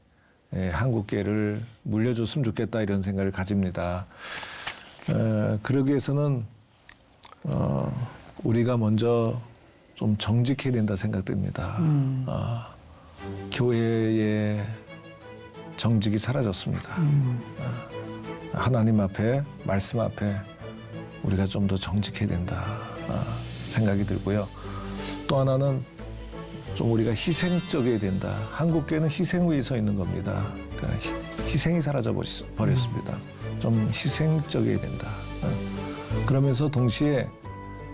한국교회를 물려줬으면 좋겠다 이런 생각을 가집니다. 그러기 위해서는 우리가 먼저 좀 정직해야 된다 생각됩니다. 교회의 정직이 사라졌습니다. 하나님 앞에 말씀 앞에 우리가 좀 더 정직해야 된다 생각이 들고요. 또 하나는 좀 우리가 희생적이어야 된다. 한국교회는 희생 위에 서 있는 겁니다. 그러니까 희생이 사라져 버렸습니다. 좀 희생적이어야 된다. 그러면서 동시에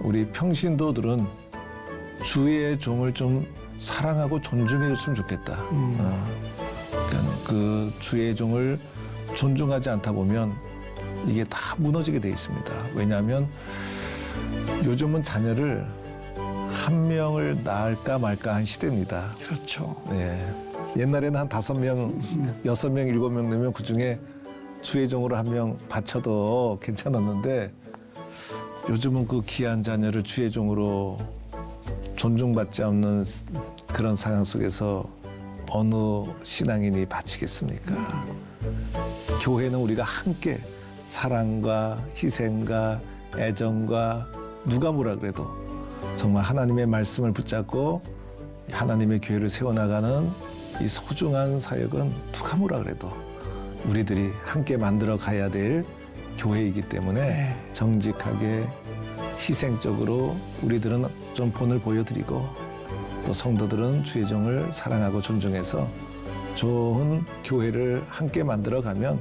우리 평신도들은 주의 종을 좀 사랑하고 존중해 줬으면 좋겠다. 그러니까 그 주의 종을 존중하지 않다 보면 이게 다 무너지게 돼 있습니다. 왜냐하면 요즘은 자녀를 한 명을 낳을까 말까 한 시대입니다. 그렇죠. 네. 옛날에는 한 5명, 6명, 7명 되면 그중에 주의 종으로 한 명 바쳐도 괜찮았는데 요즘은 그 귀한 자녀를 주의 종으로 존중받지 않는 그런 상황 속에서 어느 신앙인이 바치겠습니까? 교회는 우리가 함께 사랑과 희생과 애정과 누가 뭐라 그래도 정말 하나님의 말씀을 붙잡고 하나님의 교회를 세워나가는 이 소중한 사역은 누가 뭐라 그래도 우리들이 함께 만들어 가야 될 교회이기 때문에 정직하게 희생적으로 우리들은 좀 본을 보여드리고 또 성도들은 주의 종을 사랑하고 존중해서 좋은 교회를 함께 만들어가면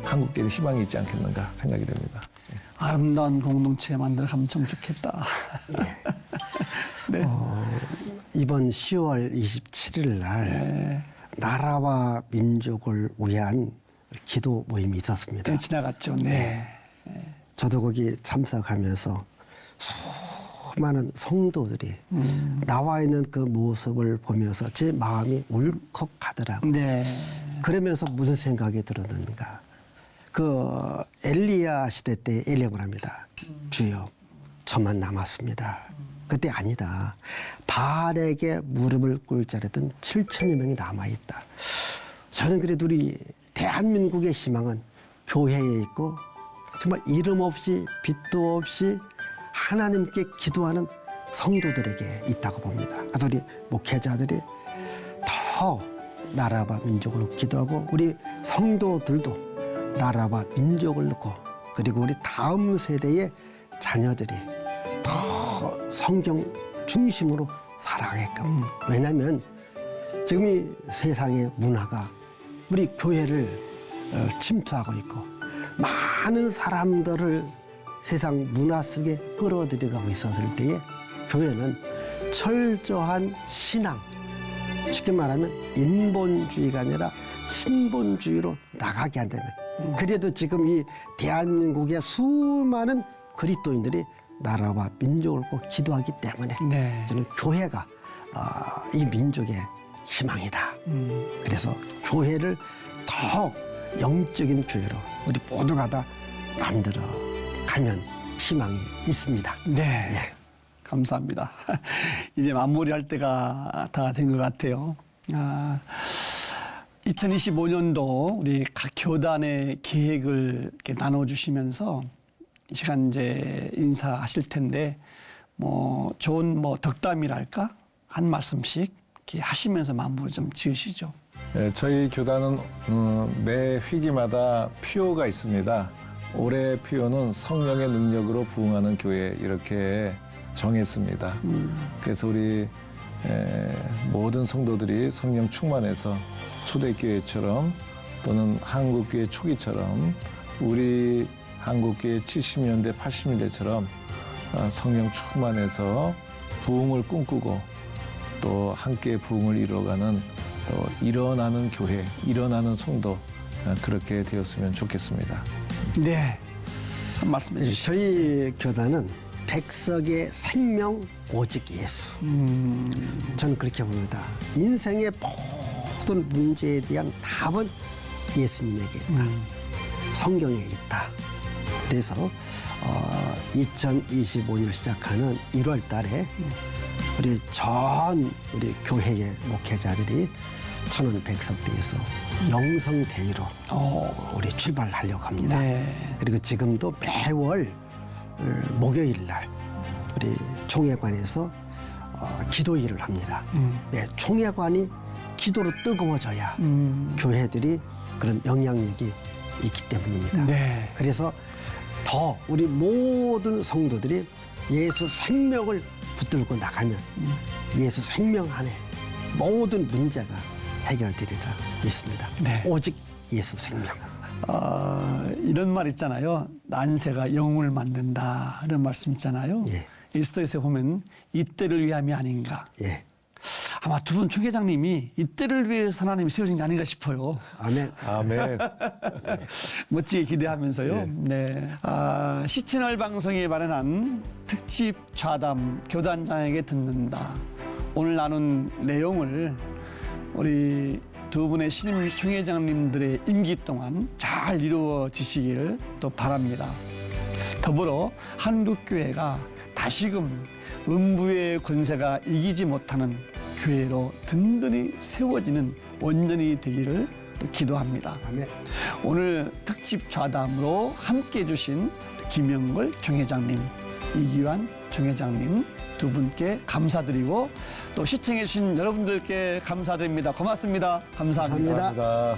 한국교회에 희망이 있지 않겠는가 생각이 됩니다. 아름다운 공동체 만들어가면 참 좋겠다. 네. 이번 10월 27일 날 나라와 민족을 위한 기도 모임이 있었습니다. 네, 지나갔죠. 네. 저도 거기 참석하면서 수많은 성도들이 나와 있는 그 모습을 보면서 제 마음이 울컥하더라고요. 네. 그러면서 무슨 생각이 들었는가. 그 엘리야 시대 때 엘리야를 합니다. 주여, 저만 남았습니다. 그때 아니다. 바알에게 무릎을 꿇자 했던 7천여 명이 남아있다. 저는 그래도 우리 대한민국의 희망은 교회에 있고 정말 이름 없이 빛도 없이 하나님께 기도하는 성도들에게 있다고 봅니다. 그래서 우리 목회자들이 더 나라와 민족을 기도하고 우리 성도들도 나라와 민족을 놓고 그리고 우리 다음 세대의 자녀들이 더 성경 중심으로 살아가게끔. 왜냐하면 지금 이 세상의 문화가 우리 교회를 침투하고 있고 많은 사람들을 세상 문화 속에 끌어들여가고 있었을 때에 교회는 철저한 신앙, 쉽게 말하면 인본주의가 아니라 신본주의로 나가게 한다면 그래도 지금 이 대한민국의 수많은 그리스도인들이 나라와 민족을 꼭 기도하기 때문에 네. 저는 교회가 이 민족의 희망이다. 그래서 교회를 더 영적인 교회로 우리 모두가 다 만들어 가면 희망이 있습니다. 네. 예. 감사합니다. 이제 마무리할 때가 다 된 것 같아요. 2025년도 우리 각 교단의 계획을 이렇게 나눠주시면서 이 시간 이제 인사하실 텐데 뭐 좋은 뭐 덕담이랄까 한 말씀씩 이렇게 하시면서 마무리 좀 지으시죠. 예, 저희 교단은 매 회기마다 피오가 있습니다. 올해 피오는 성령의 능력으로 부흥하는 교회 이렇게 정했습니다. 그래서 우리 모든 성도들이 성령 충만해서 초대교회처럼 또는 한국교회 초기처럼 우리 한국교회 70년대, 80년대처럼 성령 충만해서 부흥을 꿈꾸고 또 함께 부흥을 이루어가는 또 일어나는 교회, 일어나는 성도 그렇게 되었으면 좋겠습니다. 네. 한 말씀 해주시죠. 저희 교단은 백석의 생명 오직 예수. 저는 그렇게 봅니다. 인생의 모든 문제에 대한 답은 예수님에게 있다. 성경에 있다. 그래서 2025년 시작하는 1월 달에 우리 교회의 목회자들이 천원 백석대에서 영성대회로 우리 출발하려고 합니다. 네. 그리고 지금도 매월 목요일 날 우리 총회관에서 기도회를 합니다. 네, 총회관이 기도로 뜨거워져야 교회들이 그런 영향력이 있기 때문입니다. 네. 그래서 더 우리 모든 성도들이 예수 생명을 붙들고 나가면 예수 생명 안에 모든 문제가 해결되리라 믿습니다. 네. 오직 예수 생명. 이런 말 있잖아요. 난세가 영웅을 만든다. 이런 말씀 있잖아요. 예. 에스더에서 보면 이때를 위함이 아닌가. 예. 아마 두 분 총회장님이 이때를 위해서 하나님이 세우신 게 아닌가 싶어요. 아멘. 아멘. 멋지게 기대하면서요. 네. 시채널 방송이 마련한 특집 좌담 교단장에게 듣는다. 오늘 나눈 내용을 우리 두 분의 신임 총회장님들의 임기 동안 잘 이루어지시기를 또 바랍니다. 더불어 한국교회가 다시금 음부의 권세가 이기지 못하는 교회로 든든히 세워지는 원년이 되기를 또 기도합니다. 아멘. 오늘 특집 좌담으로 함께해 주신 김영걸 총회장님, 이기환 총회장님 두 분께 감사드리고 또 시청해 주신 여러분들께 감사드립니다. 고맙습니다. 감사합니다. 감사합니다.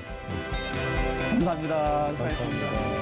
감사합니다. 감사합니다. 수고하셨습니다.